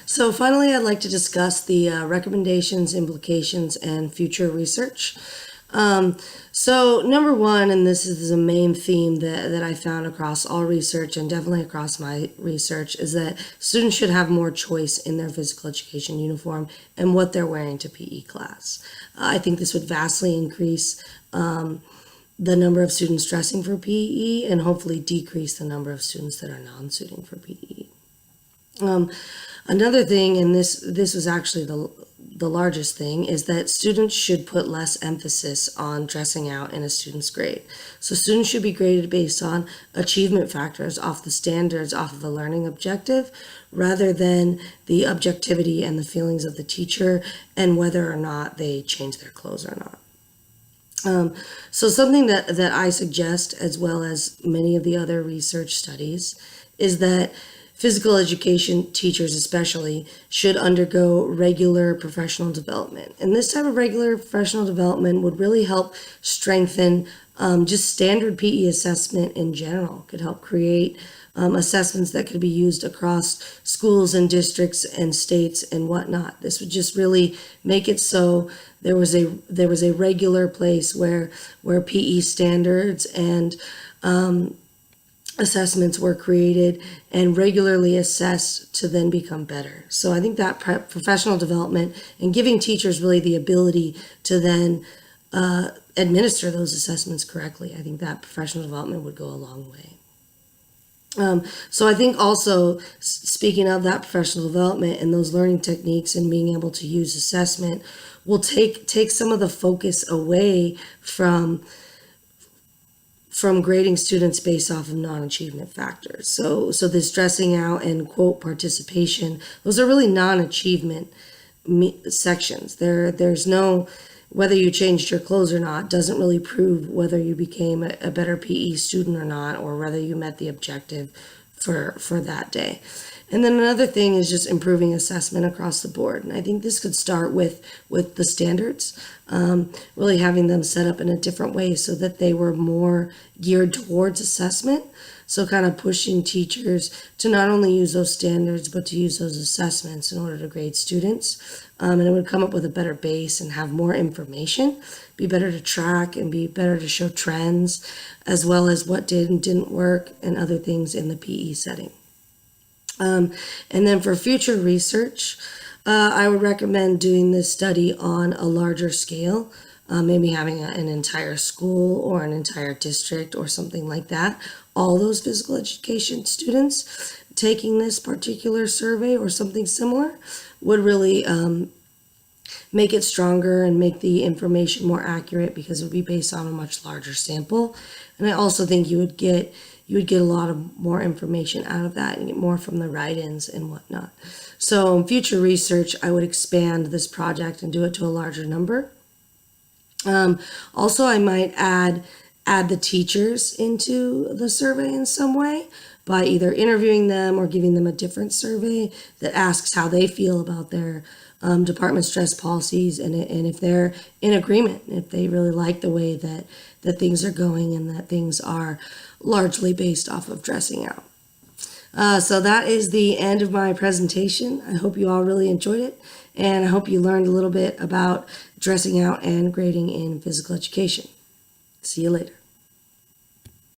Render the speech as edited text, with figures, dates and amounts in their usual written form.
So finally, I'd like to discuss the recommendations, implications, and future research. So number one, and this is the main theme that I found across all research and definitely across my research, is that students should have more choice in their physical education uniform and what they're wearing to PE class. I think this would vastly increase the number of students dressing for PE and hopefully decrease the number of students that are non-suiting for PE. Another thing, and this was actually the largest thing, is that students should put less emphasis on dressing out in a student's grade. So students should be graded based on achievement factors off the standards, off of the learning objective, rather than the objectivity and the feelings of the teacher and whether or not they change their clothes or not. So something that I suggest, as well as many of the other research studies, is that physical education teachers especially should undergo regular professional development. And this type of regular professional development would really help strengthen just standard PE assessment in general. Could help create assessments that could be used across schools and districts and states and whatnot. This would just really make it so there was a regular place where PE standards and assessments were created and regularly assessed to then become better. So I think that professional development and giving teachers really the ability to then administer those assessments correctly, I think that professional development would go a long way. So I think also, speaking of that professional development and those learning techniques and being able to use assessment, will take some of the focus away from grading students based off of non-achievement factors. So this dressing out and quote participation, those are really non-achievement sections. There's no, whether you changed your clothes or not doesn't really prove whether you became a better PE student or not, or whether you met the objective for that day. And then another thing is just improving assessment across the board. And I think this could start with the standards, really having them set up in a different way so that they were more geared towards assessment. So kind of pushing teachers to not only use those standards, but to use those assessments in order to grade students. And it would come up with a better base and have more information, be better to track and be better to show trends, as well as what did and didn't work and other things in the PE setting. And then for future research, I would recommend doing this study on a larger scale, maybe having an entire school or an entire district or something like that. All those physical education students taking this particular survey or something similar would really make it stronger and make the information more accurate because it would be based on a much larger sample. And I also think you would get a lot of more information out of that and get more from the write-ins and whatnot. So in future research, I would expand this project and do it to a larger number. Also, I might add the teachers into the survey in some way by either interviewing them or giving them a different survey that asks how they feel about their department stress policies and if they're in agreement, if they really like the way that things are going and that things are largely based off of dressing out. So that is the end of my presentation. I hope you all really enjoyed it, and I hope you learned a little bit about dressing out and grading in physical education. See you later.